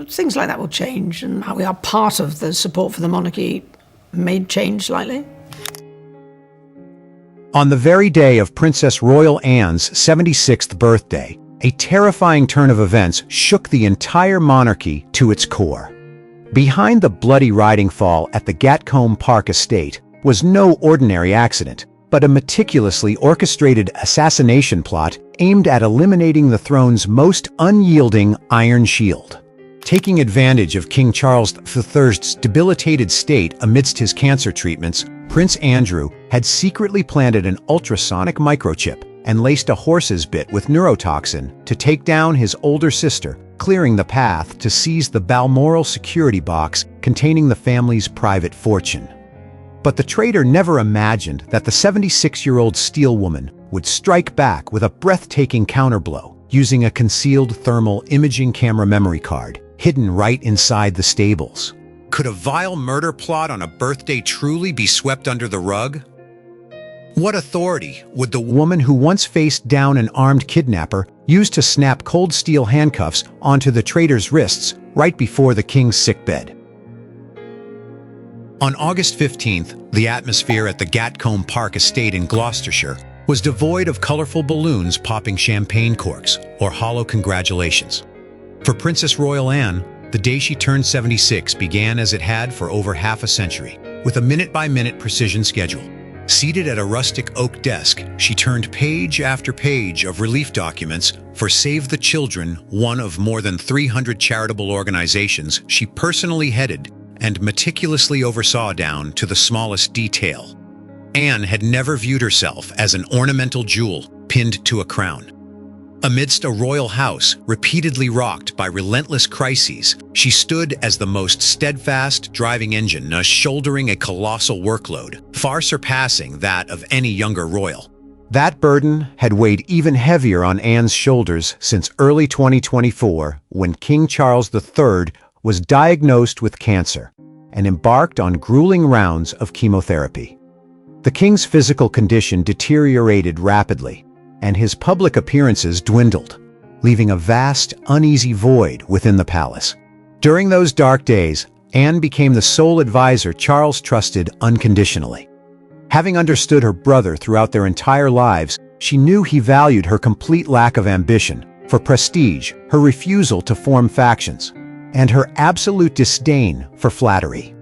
things like that will change, and how we are part of the support for the monarchy may change slightly. On the very day of Princess Royal Anne's 76th birthday, a terrifying turn of events shook the entire monarchy to its core. Behind the bloody riding fall at the Gatcombe Park estate was no ordinary accident, but a meticulously orchestrated assassination plot aimed at eliminating the throne's most unyielding iron shield. Taking advantage of King Charles III's debilitated state amidst his cancer treatments, Prince Andrew had secretly planted an ultrasonic microchip and laced a horse's bit with neurotoxin to take down his older sister, clearing the path to seize the Balmoral security box containing the family's private fortune. But the traitor never imagined that the 76-year-old steel woman would strike back with a breathtaking counterblow using a concealed thermal imaging camera memory card hidden right inside the stables. Could a vile murder plot on a birthday truly be swept under the rug? What authority would the woman who once faced down an armed kidnapper use to snap cold steel handcuffs onto the traitor's wrists right before the king's sickbed? On August 15th, the atmosphere at the Gatcombe Park estate in Gloucestershire was devoid of colorful balloons popping champagne corks or hollow congratulations. For Princess Royal Anne, the day she turned 76 began as it had for over half a century, with a minute-by-minute precision schedule. Seated at a rustic oak desk, she turned page after page of relief documents for Save the Children, one of more than 300 charitable organizations she personally headed and meticulously oversaw down to the smallest detail. Anne had never viewed herself as an ornamental jewel pinned to a crown. Amidst a royal house repeatedly rocked by relentless crises, she stood as the most steadfast driving engine, shouldering a colossal workload, far surpassing that of any younger royal. That burden had weighed even heavier on Anne's shoulders since early 2024, when King Charles III was diagnosed with cancer and embarked on grueling rounds of chemotherapy. The king's physical condition deteriorated rapidly, and his public appearances dwindled, leaving a vast, uneasy void within the palace. During those dark days, Anne became the sole advisor Charles trusted unconditionally. Having understood her brother throughout their entire lives, she knew he valued her complete lack of ambition for prestige, her refusal to form factions, and her absolute disdain for flattery.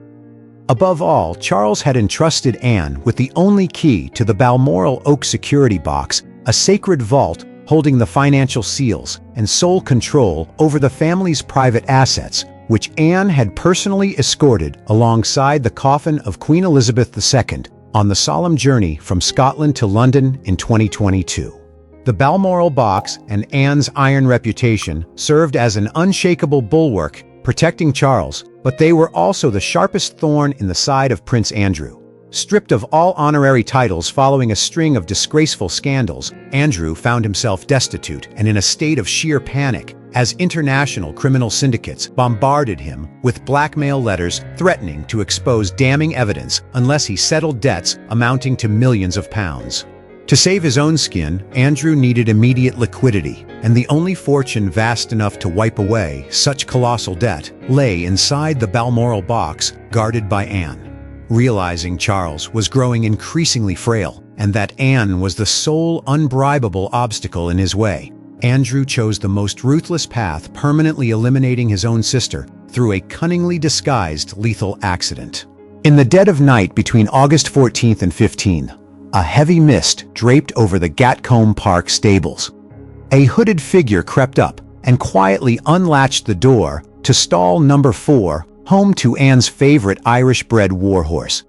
Above all, Charles had entrusted Anne with the only key to the Balmoral oak security box, a sacred vault holding the financial seals and sole control over the family's private assets, which Anne had personally escorted alongside the coffin of Queen Elizabeth II on the solemn journey from Scotland to London in 2022. The Balmoral box and Anne's iron reputation served as an unshakable bulwark protecting Charles, but they were also the sharpest thorn in the side of Prince Andrew. Stripped of all honorary titles following a string of disgraceful scandals, Andrew found himself destitute and in a state of sheer panic as international criminal syndicates bombarded him with blackmail letters threatening to expose damning evidence unless he settled debts amounting to millions of pounds. To save his own skin, Andrew needed immediate liquidity, and the only fortune vast enough to wipe away such colossal debt lay inside the Balmoral box guarded by Anne. Realizing Charles was growing increasingly frail and that Anne was the sole unbribable obstacle in his way, Andrew chose the most ruthless path, permanently eliminating his own sister through a cunningly disguised lethal accident. In the dead of night between August 14th and 15th, a heavy mist draped over the Gatcombe Park stables. A hooded figure crept up and quietly unlatched the door to stall number 4, home to Anne's favorite Irish-bred warhorse.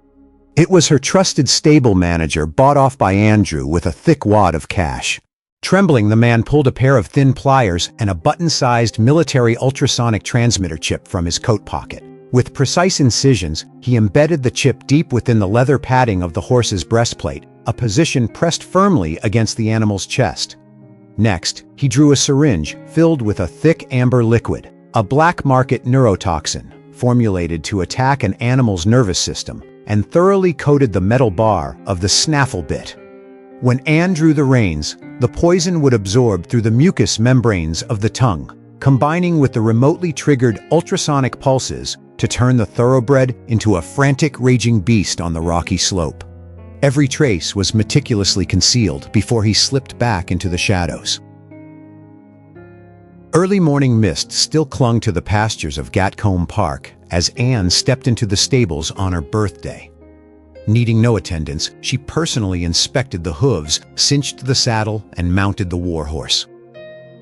It was her trusted stable manager, bought off by Andrew with a thick wad of cash. Trembling, the man pulled a pair of thin pliers and a button-sized military ultrasonic transmitter chip from his coat pocket. With precise incisions, he embedded the chip deep within the leather padding of the horse's breastplate, a position pressed firmly against the animal's chest. Next, he drew a syringe filled with a thick amber liquid, a black market neurotoxin, formulated to attack an animal's nervous system, and thoroughly coated the metal bar of the snaffle bit. When Anne drew the reins, the poison would absorb through the mucous membranes of the tongue, combining with the remotely triggered ultrasonic pulses to turn the thoroughbred into a frantic, raging beast on the rocky slope. Every trace was meticulously concealed before he slipped back into the shadows. Early morning mist still clung to the pastures of Gatcombe Park as Anne stepped into the stables on her birthday. Needing no attendance, she personally inspected the hooves, cinched the saddle, and mounted the warhorse.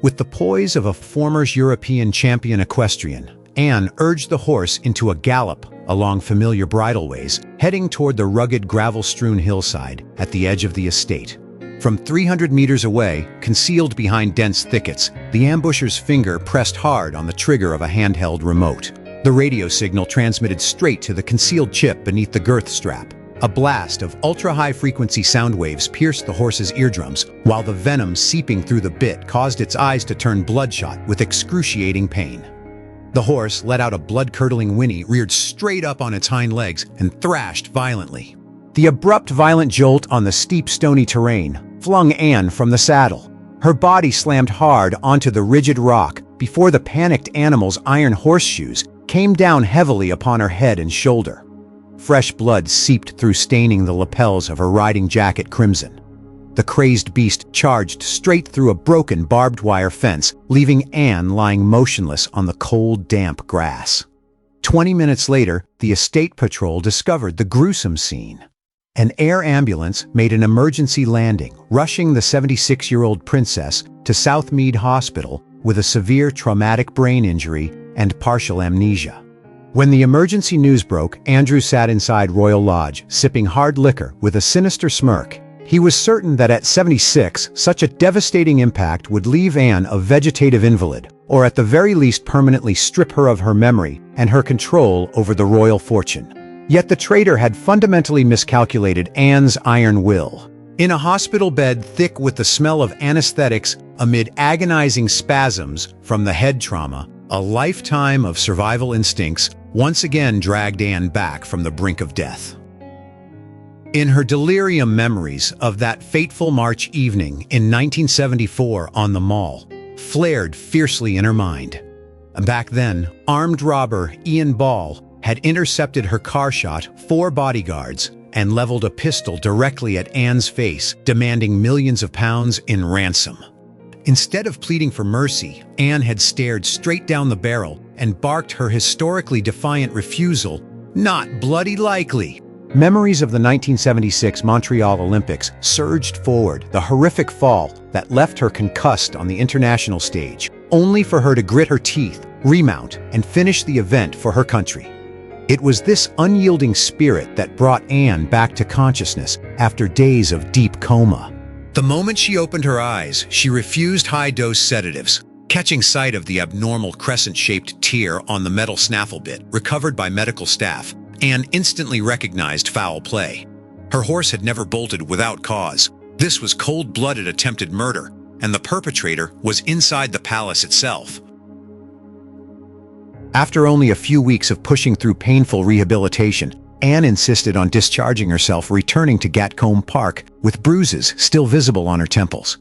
With the poise of a former European champion equestrian, Anne urged the horse into a gallop along familiar bridleways, heading toward the rugged gravel-strewn hillside at the edge of the estate. From 300 meters away, concealed behind dense thickets, the ambusher's finger pressed hard on the trigger of a handheld remote. The radio signal transmitted straight to the concealed chip beneath the girth strap. A blast of ultra-high-frequency sound waves pierced the horse's eardrums, while the venom seeping through the bit caused its eyes to turn bloodshot with excruciating pain. The horse let out a blood-curdling whinny, reared straight up on its hind legs, and thrashed violently. The abrupt, violent jolt on the steep, stony terrain flung Anne from the saddle. Her body slammed hard onto the rigid rock before the panicked animal's iron horseshoes came down heavily upon her head and shoulder. Fresh blood seeped through, staining the lapels of her riding jacket crimson. The crazed beast charged straight through a broken barbed wire fence, leaving Anne lying motionless on the cold, damp grass. 20 minutes later, the estate patrol discovered the gruesome scene. An air ambulance made an emergency landing, rushing the 76-year-old princess to Southmead Hospital with a severe traumatic brain injury and partial amnesia. When the emergency news broke, Andrew sat inside Royal Lodge, sipping hard liquor with a sinister smirk. He was certain that at 76, such a devastating impact would leave Anne a vegetative invalid, or at the very least permanently strip her of her memory and her control over the royal fortune. Yet the traitor had fundamentally miscalculated Anne's iron will. In a hospital bed thick with the smell of anesthetics amid agonizing spasms from the head trauma, a lifetime of survival instincts once again dragged Anne back from the brink of death. In her delirium, memories of that fateful March evening in 1974 on the Mall flared fiercely in her mind. Back then, armed robber Ian Ball had intercepted her car, shot 4 bodyguards, and leveled a pistol directly at Anne's face, demanding millions of pounds in ransom. Instead of pleading for mercy, Anne had stared straight down the barrel and barked her historically defiant refusal, "Not bloody likely." Memories of the 1976 Montreal Olympics surged forward, the horrific fall that left her concussed on the international stage, only for her to grit her teeth, remount, and finish the event for her country. It was this unyielding spirit that brought Anne back to consciousness after days of deep coma. The moment she opened her eyes, she refused high-dose sedatives. Catching sight of the abnormal crescent-shaped tear on the metal snaffle bit, recovered by medical staff, Anne instantly recognized foul play. Her horse had never bolted without cause. This was cold-blooded attempted murder, and the perpetrator was inside the palace itself. After only a few weeks of pushing through painful rehabilitation, Anne insisted on discharging herself, returning to Gatcombe Park with bruises still visible on her temples.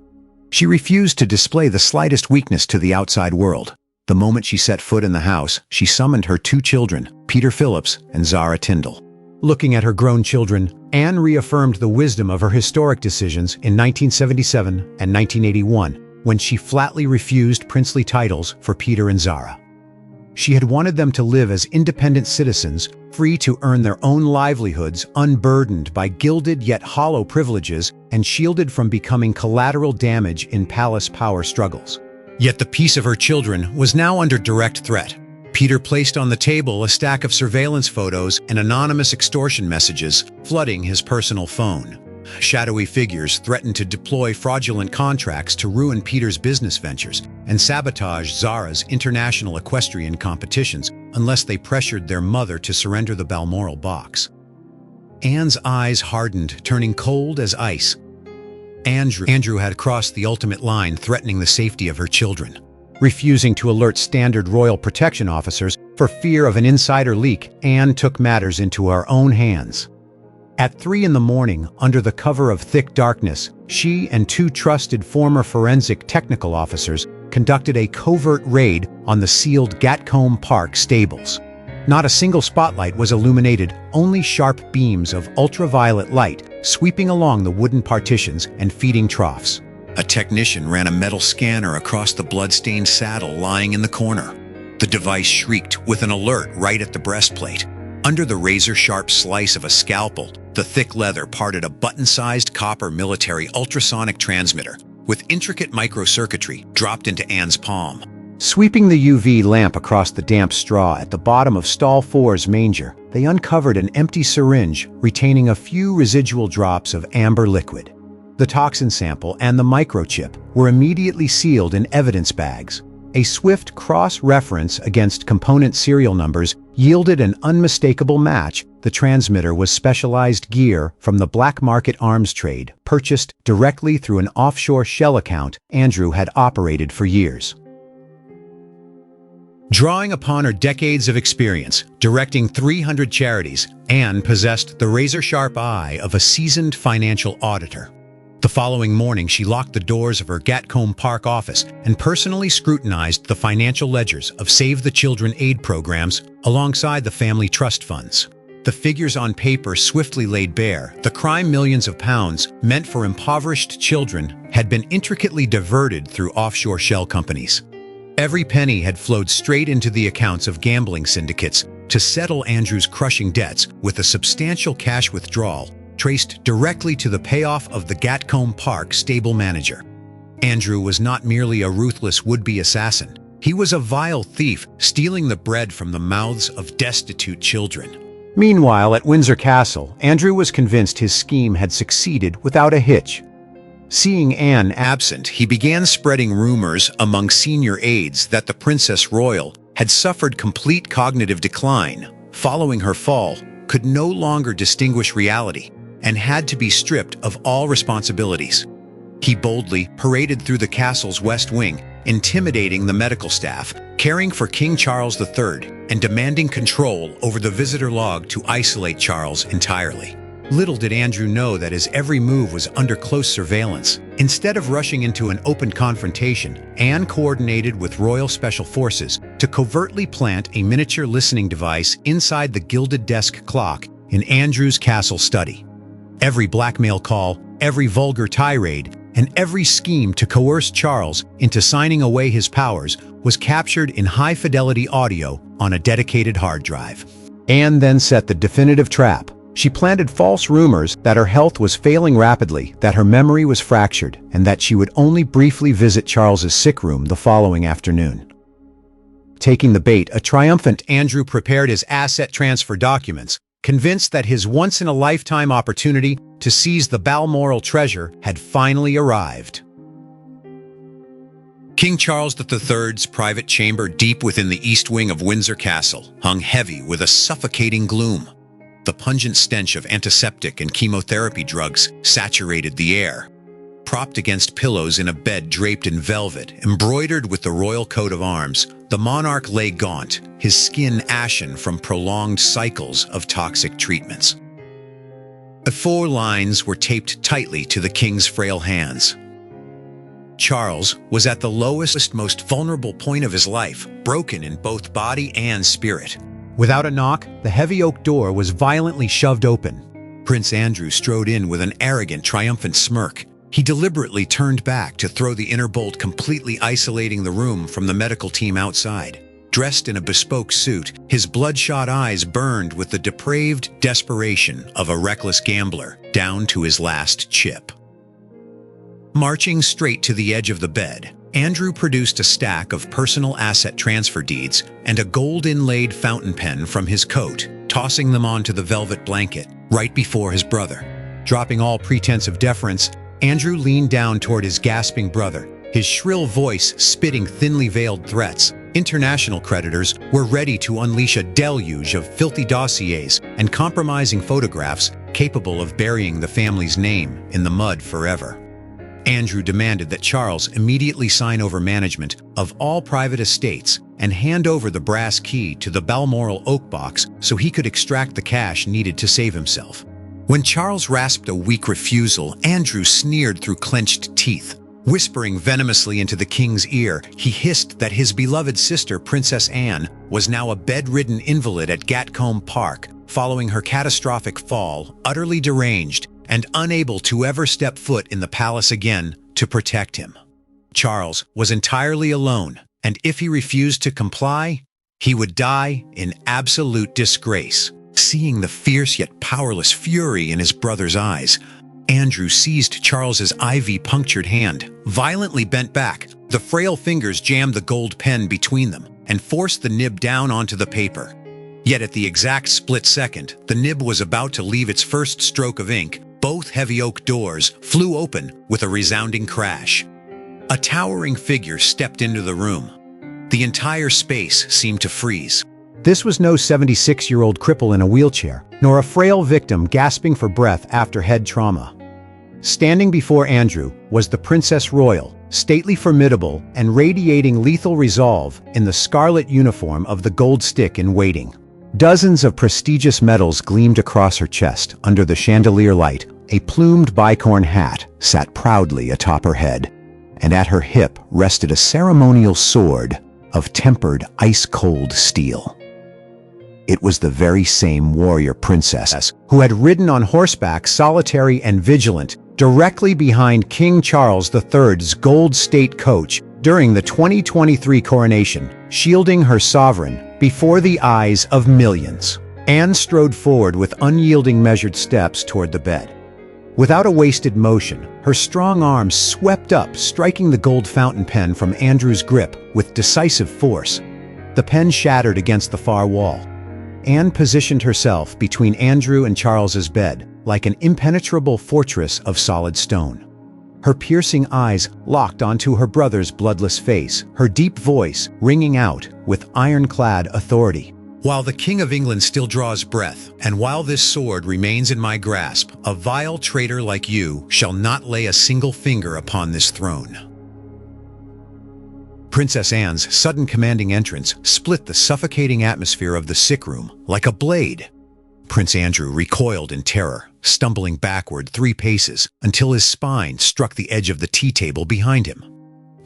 She refused to display the slightest weakness to the outside world. The moment she set foot in the house, she summoned her 2 children, Peter Phillips and Zara Tyndall. Looking at her grown children, Anne reaffirmed the wisdom of her historic decisions in 1977 and 1981, when she flatly refused princely titles for Peter and Zara. She had wanted them to live as independent citizens, free to earn their own livelihoods, unburdened by gilded yet hollow privileges, and shielded from becoming collateral damage in palace power struggles. Yet the peace of her children was now under direct threat. Peter placed on the table a stack of surveillance photos and anonymous extortion messages, flooding his personal phone. Shadowy figures threatened to deploy fraudulent contracts to ruin Peter's business ventures and sabotage Zara's international equestrian competitions unless they pressured their mother to surrender the Balmoral box. Anne's eyes hardened, turning cold as ice. Andrew had crossed the ultimate line, threatening the safety of her children. Refusing to alert standard royal protection officers for fear of an insider leak, Anne took matters into her own hands. At 3 a.m, under the cover of thick darkness, she and 2 trusted former forensic technical officers conducted a covert raid on the sealed Gatcombe Park stables. Not a single spotlight was illuminated, only sharp beams of ultraviolet light sweeping along the wooden partitions and feeding troughs. A technician ran a metal scanner across the blood-stained saddle lying in the corner. The device shrieked with an alert right at the breastplate. Under the razor-sharp slice of a scalpel, the thick leather parted a button-sized copper military ultrasonic transmitter with intricate microcircuitry dropped into Anne's palm. Sweeping the UV lamp across the damp straw at the bottom of Stall 4's manger, they uncovered an empty syringe retaining a few residual drops of amber liquid. The toxin sample and the microchip were immediately sealed in evidence bags. A swift cross-reference against component serial numbers yielded an unmistakable match. The transmitter was specialized gear from the black market arms trade, purchased directly through an offshore shell account Andrew had operated for years. Drawing upon her decades of experience, directing 300 charities, Anne possessed the razor-sharp eye of a seasoned financial auditor. The following morning, she locked the doors of her Gatcombe Park office and personally scrutinized the financial ledgers of Save the Children aid programs alongside the family trust funds. The figures on paper swiftly laid bare the crime millions of pounds meant for impoverished children had been intricately diverted through offshore shell companies. Every penny had flowed straight into the accounts of gambling syndicates to settle Andrew's crushing debts, with a substantial cash withdrawal traced directly to the payoff of the Gatcombe Park stable manager. Andrew was not merely a ruthless would-be assassin. He was a vile thief, stealing the bread from the mouths of destitute children. Meanwhile, at Windsor Castle, Andrew was convinced his scheme had succeeded without a hitch. Seeing Anne absent, he began spreading rumors among senior aides that the Princess Royal had suffered complete cognitive decline following her fall, could no longer distinguish reality, and had to be stripped of all responsibilities. He boldly paraded through the castle's west wing, intimidating the medical staff, caring for King Charles III, and demanding control over the visitor log to isolate Charles entirely. Little did Andrew know that his every move was under close surveillance. Instead of rushing into an open confrontation, Anne coordinated with Royal Special Forces to covertly plant a miniature listening device inside the gilded desk clock in Andrew's castle study. Every blackmail call, every vulgar tirade, and every scheme to coerce Charles into signing away his powers was captured in high-fidelity audio on a dedicated hard drive. Anne then set the definitive trap. She planted false rumors that her health was failing rapidly, that her memory was fractured, and that she would only briefly visit Charles's sick room the following afternoon. Taking the bait, a triumphant Andrew prepared his asset transfer documents, convinced that his once-in-a-lifetime opportunity to seize the Balmoral treasure had finally arrived. King Charles III's private chamber deep within the east wing of Windsor Castle hung heavy with a suffocating gloom. The pungent stench of antiseptic and chemotherapy drugs saturated the air. Propped against pillows in a bed draped in velvet, embroidered with the royal coat of arms, the monarch lay gaunt, his skin ashen from prolonged cycles of toxic treatments. The 4 lines were taped tightly to the king's frail hands. Charles was at the lowest, most vulnerable point of his life, broken in both body and spirit. Without a knock, the heavy oak door was violently shoved open. Prince Andrew strode in with an arrogant, triumphant smirk. He deliberately turned back to throw the inner bolt, completely isolating the room from the medical team outside. Dressed in a bespoke suit, his bloodshot eyes burned with the depraved desperation of a reckless gambler, down to his last chip. Marching straight to the edge of the bed, Andrew produced a stack of personal asset transfer deeds and a gold-inlaid fountain pen from his coat, tossing them onto the velvet blanket right before his brother. Dropping all pretense of deference, Andrew leaned down toward his gasping brother, his shrill voice spitting thinly veiled threats. International creditors were ready to unleash a deluge of filthy dossiers and compromising photographs capable of burying the family's name in the mud forever. Andrew demanded that Charles immediately sign over management of all private estates and hand over the brass key to the Balmoral oak box so he could extract the cash needed to save himself. When Charles rasped a weak refusal, Andrew sneered through clenched teeth. Whispering venomously into the king's ear, he hissed that his beloved sister, Princess Anne, was now a bedridden invalid at Gatcombe Park, following her catastrophic fall, utterly deranged, and unable to ever step foot in the palace again to protect him. Charles was entirely alone, and if he refused to comply, he would die in absolute disgrace. Seeing the fierce yet powerless fury in his brother's eyes, Andrew seized Charles's ivy-punctured hand, violently bent back. The frail fingers jammed the gold pen between them and forced the nib down onto the paper. Yet at the exact split second, the nib was about to leave its first stroke of ink, both heavy oak doors flew open with a resounding crash. A towering figure stepped into the room. The entire space seemed to freeze. This was no 76-year-old cripple in a wheelchair, nor a frail victim gasping for breath after head trauma. Standing before Andrew was the Princess Royal, stately, formidable, and radiating lethal resolve in the scarlet uniform of the Gold Stick in waiting. Dozens of prestigious medals gleamed across her chest under the chandelier light. A plumed bicorn hat sat proudly atop her head, and at her hip rested a ceremonial sword of tempered ice-cold steel. It was the very same warrior princess who had ridden on horseback, solitary and vigilant, directly behind King Charles III's gold state coach during the 2023 coronation, shielding her sovereign before the eyes of millions. Anne strode forward with unyielding measured steps toward the bed. Without a wasted motion, her strong arms swept up, striking the gold fountain pen from Andrew's grip with decisive force. The pen shattered against the far wall. Anne positioned herself between Andrew and Charles's bed, like an impenetrable fortress of solid stone. Her piercing eyes locked onto her brother's bloodless face, her deep voice ringing out with ironclad authority. While the King of England still draws breath, and while this sword remains in my grasp, a vile traitor like you shall not lay a single finger upon this throne. Princess Anne's sudden commanding entrance split the suffocating atmosphere of the sick room like a blade. Prince Andrew recoiled in terror, stumbling backward 3 paces until his spine struck the edge of the tea table behind him.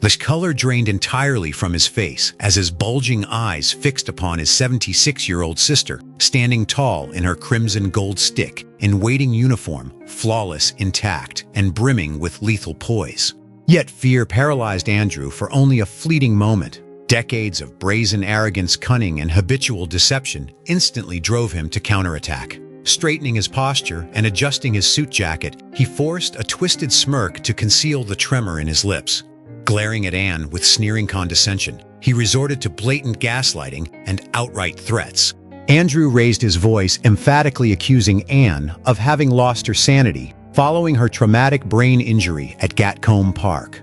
The color drained entirely from his face as his bulging eyes fixed upon his 76-year-old sister, standing tall in her crimson gold stick, in waiting uniform, flawless, intact, and brimming with lethal poise. Yet fear paralyzed Andrew for only a fleeting moment. Decades of brazen arrogance, cunning, and habitual deception instantly drove him to counterattack. Straightening his posture and adjusting his suit jacket, he forced a twisted smirk to conceal the tremor in his lips. Glaring at Anne with sneering condescension, he resorted to blatant gaslighting and outright threats. Andrew raised his voice, emphatically accusing Anne of having lost her sanity following her traumatic brain injury at Gatcombe Park.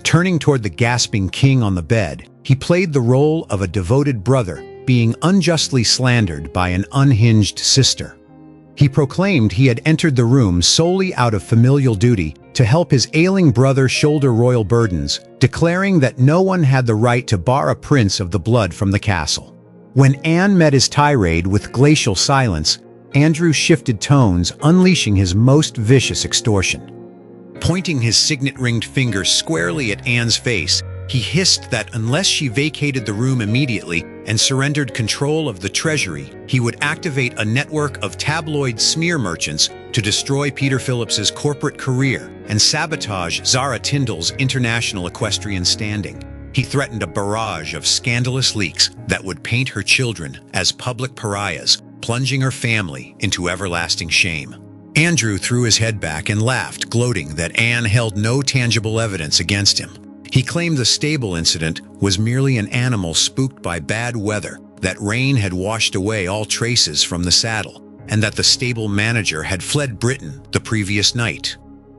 Turning toward the gasping king on the bed, he played the role of a devoted brother being unjustly slandered by an unhinged sister. He proclaimed he had entered the room solely out of familial duty to help his ailing brother shoulder royal burdens, declaring that no one had the right to bar a prince of the blood from the castle. When Anne met his tirade with glacial silence, Andrew shifted tones, unleashing his most vicious extortion. Pointing his signet-ringed finger squarely at Anne's face, he hissed that unless she vacated the room immediately and surrendered control of the treasury, he would activate a network of tabloid smear merchants to destroy Peter Phillips's corporate career and sabotage Zara Tindall's international equestrian standing. He threatened a barrage of scandalous leaks that would paint her children as public pariahs, plunging her family into everlasting shame. Andrew threw his head back and laughed, gloating that Anne held no tangible evidence against him. He claimed the stable incident was merely an animal spooked by bad weather, that rain had washed away all traces from the saddle, and that the stable manager had fled Britain the previous night.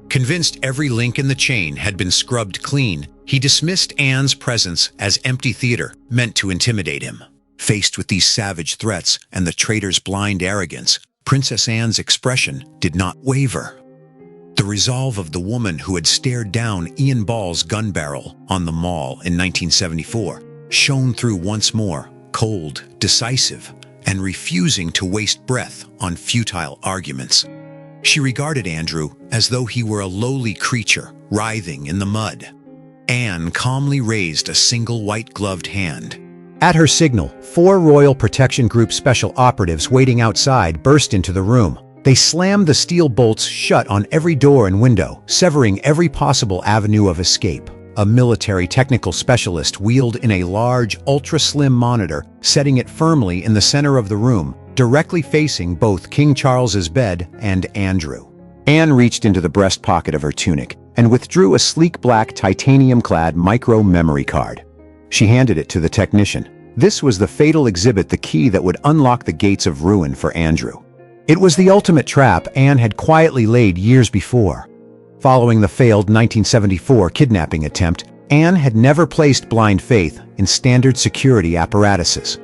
Convinced every link in the chain had been scrubbed clean, he dismissed Anne's presence as empty theater meant to intimidate him. Faced with these savage threats and the traitor's blind arrogance, Princess Anne's expression did not waver. The resolve of the woman who had stared down Ian Ball's gun barrel on the Mall in 1974 shone through once more, cold, decisive, and refusing to waste breath on futile arguments. She regarded Andrew as though he were a lowly creature writhing in the mud. Anne calmly raised a single white-gloved hand. At her signal, 4 Royal Protection Group special operatives waiting outside burst into the room. They slammed the steel bolts shut on every door and window, severing every possible avenue of escape. A military technical specialist wheeled in a large, ultra-slim monitor, setting it firmly in the center of the room, directly facing both King Charles's bed and Andrew. Anne reached into the breast pocket of her tunic and withdrew a sleek black titanium-clad micro-memory card. She handed it to the technician. This was the fatal exhibit, the key that would unlock the gates of ruin for Andrew. It was the ultimate trap Anne had quietly laid years before. Following the failed 1974 kidnapping attempt, Anne had never placed blind faith in standard security apparatuses.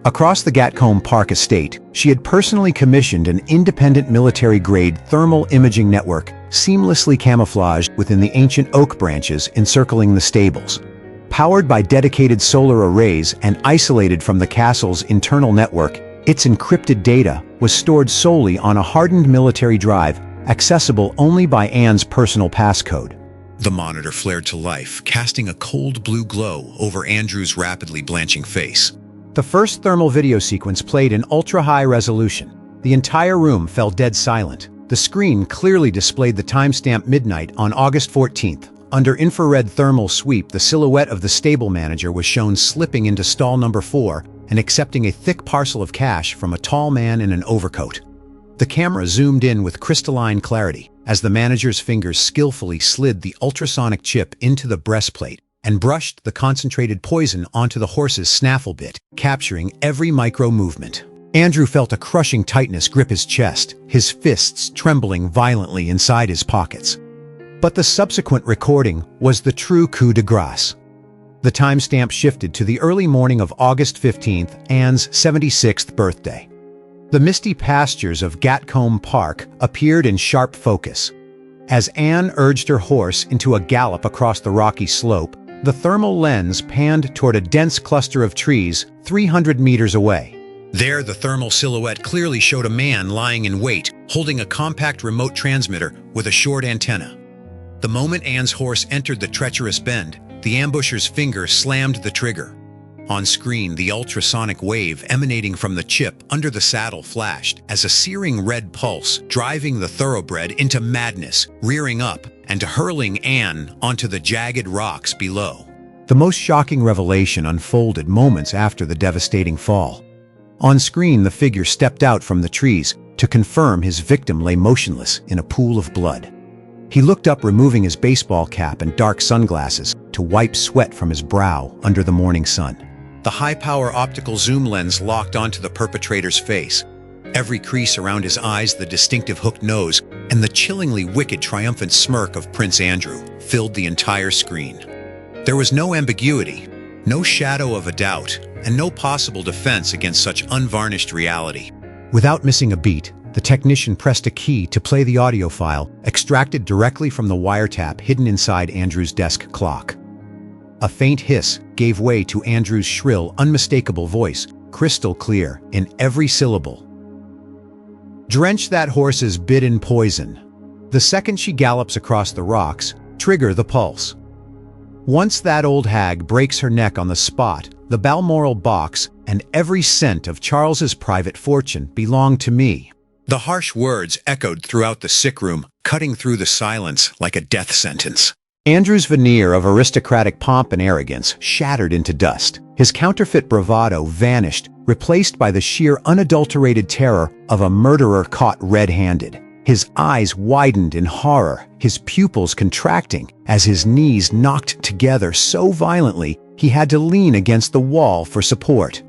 Across the Gatcombe Park estate, she had personally commissioned an independent military-grade thermal imaging network seamlessly camouflaged within the ancient oak branches encircling the stables. Powered by dedicated solar arrays and isolated from the castle's internal network, its encrypted data was stored solely on a hardened military drive, accessible only by Anne's personal passcode. The monitor flared to life, casting a cold blue glow over Andrew's rapidly blanching face. The first thermal video sequence played in ultra-high resolution. The entire room fell dead silent. The screen clearly displayed the timestamp midnight on August 14th. Under infrared thermal sweep, the silhouette of the stable manager was shown slipping into stall number 4 and accepting a thick parcel of cash from a tall man in an overcoat. The camera zoomed in with crystalline clarity as the manager's fingers skillfully slid the ultrasonic chip into the breastplate and brushed the concentrated poison onto the horse's snaffle bit, capturing every micro-movement. Andrew felt a crushing tightness grip his chest, his fists trembling violently inside his pockets. But the subsequent recording was the true coup de grace. The timestamp shifted to the early morning of August 15th, Anne's 76th birthday. The misty pastures of Gatcombe Park appeared in sharp focus. As Anne urged her horse into a gallop across the rocky slope, the thermal lens panned toward a dense cluster of trees 300 meters away. There, the thermal silhouette clearly showed a man lying in wait, holding a compact remote transmitter with a short antenna. The moment Anne's horse entered the treacherous bend, the ambusher's finger slammed the trigger. On screen, the ultrasonic wave emanating from the chip under the saddle flashed as a searing red pulse, driving the thoroughbred into madness, rearing up and hurling Anne onto the jagged rocks below. The most shocking revelation unfolded moments after the devastating fall. On screen, the figure stepped out from the trees to confirm his victim lay motionless in a pool of blood. He looked up, removing his baseball cap and dark sunglasses to wipe sweat from his brow under the morning sun. The high-power optical zoom lens locked onto the perpetrator's face. Every crease around his eyes, the distinctive hooked nose, and the chillingly wicked triumphant smirk of Prince Andrew filled the entire screen. There was no ambiguity, no shadow of a doubt, and no possible defense against such unvarnished reality. Without missing a beat, the technician pressed a key to play the audio file, extracted directly from the wiretap hidden inside Andrew's desk clock. A faint hiss gave way to Andrew's shrill, unmistakable voice, crystal clear in every syllable. "Drench that horse's bit in poison. The second she gallops across the rocks, trigger the pulse. Once that old hag breaks her neck on the spot, the Balmoral box and every cent of Charles's private fortune belong to me." The harsh words echoed throughout the sick room, cutting through the silence like a death sentence. Andrew's veneer of aristocratic pomp and arrogance shattered into dust. His counterfeit bravado vanished, replaced by the sheer unadulterated terror of a murderer caught red-handed. His eyes widened in horror, his pupils contracting as his knees knocked together so violently he had to lean against the wall for support.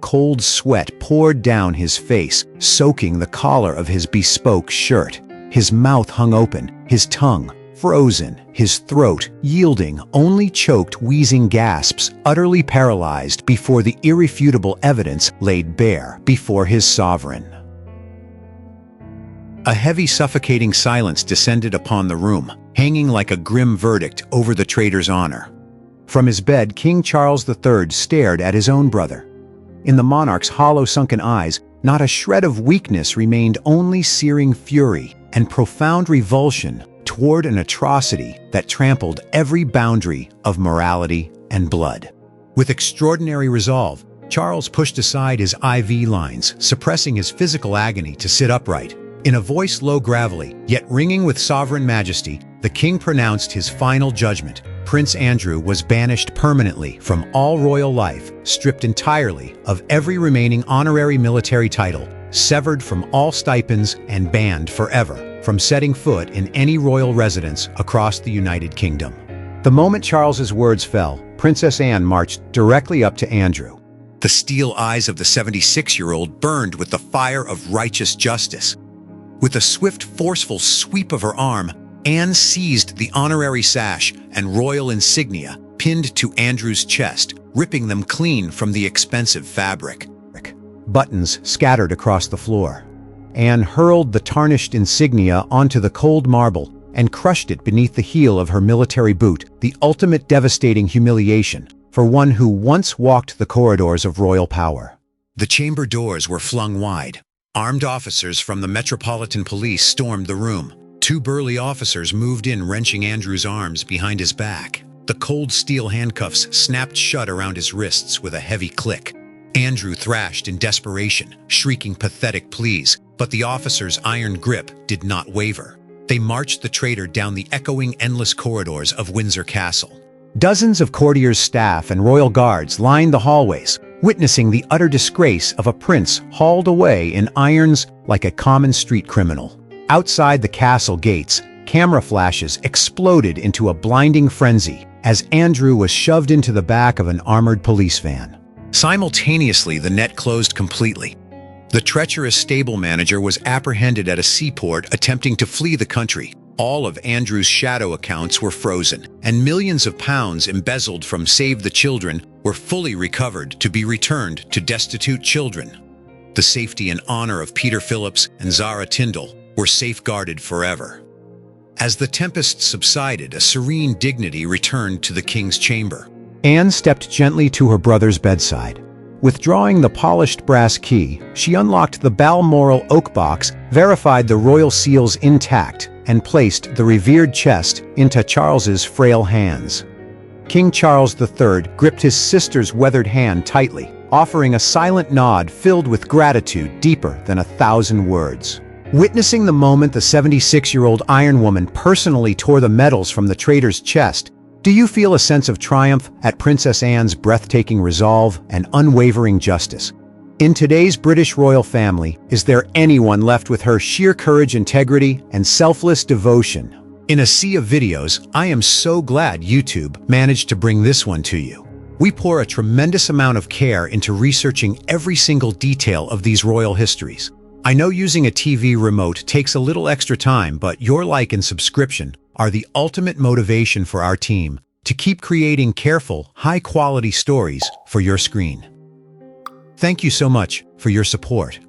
Cold sweat poured down his face, soaking the collar of his bespoke shirt. His mouth hung open, his tongue frozen, his throat yielding only choked, wheezing gasps, utterly paralyzed before the irrefutable evidence laid bare before his sovereign. A heavy, suffocating silence descended upon the room, hanging like a grim verdict over the traitor's honor. From his bed, King Charles III stared at his own brother. In the monarch's hollow, sunken eyes, not a shred of weakness remained, only searing fury and profound revulsion toward an atrocity that trampled every boundary of morality and blood. With extraordinary resolve, Charles pushed aside his IV lines, suppressing his physical agony to sit upright. In a voice low gravelly, yet ringing with sovereign majesty, the king pronounced his final judgment. Prince Andrew was banished permanently from all royal life, stripped entirely of every remaining honorary military title, severed from all stipends, and banned forever from setting foot in any royal residence across the United Kingdom. The moment Charles's words fell, Princess Anne marched directly up to Andrew. The steel eyes of the 76-year-old burned with the fire of righteous justice. With a swift, forceful sweep of her arm, Anne seized the honorary sash and royal insignia pinned to Andrew's chest, ripping them clean from the expensive fabric. Buttons scattered across the floor. Anne hurled the tarnished insignia onto the cold marble and crushed it beneath the heel of her military boot, the ultimate devastating humiliation for one who once walked the corridors of royal power. The chamber doors were flung wide. Armed officers from the Metropolitan Police stormed the room. Two burly officers moved in, wrenching Andrew's arms behind his back. The cold steel handcuffs snapped shut around his wrists with a heavy click. Andrew thrashed in desperation, shrieking pathetic pleas, but the officers' iron grip did not waver. They marched the traitor down the echoing, endless corridors of Windsor Castle. Dozens of courtiers, staff, and royal guards lined the hallways, witnessing the utter disgrace of a prince hauled away in irons like a common street criminal. Outside the castle gates, camera flashes exploded into a blinding frenzy as Andrew was shoved into the back of an armored police van. Simultaneously, the net closed completely. The treacherous stable manager was apprehended at a seaport attempting to flee the country. All of Andrew's shadow accounts were frozen, and millions of pounds embezzled from Save the Children were fully recovered to be returned to destitute children. The safety and honor of Peter Phillips and Zara Tyndall were safeguarded forever. As the tempest subsided, a serene dignity returned to the king's chamber. Anne stepped gently to her brother's bedside. Withdrawing the polished brass key, she unlocked the Balmoral oak box, verified the royal seals intact, and placed the revered chest into Charles's frail hands. King Charles III gripped his sister's weathered hand tightly, offering a silent nod filled with gratitude deeper than 1,000 words. Witnessing the moment the 76-year-old Iron Woman personally tore the medals from the traitor's chest, do you feel a sense of triumph at Princess Anne's breathtaking resolve and unwavering justice? In today's British royal family, is there anyone left with her sheer courage, integrity, and selfless devotion? In a sea of videos, I am so glad YouTube managed to bring this one to you. We pour a tremendous amount of care into researching every single detail of these royal histories. I know using a TV remote takes a little extra time, but your like and subscription are the ultimate motivation for our team to keep creating careful, high-quality stories for your screen. Thank you so much for your support.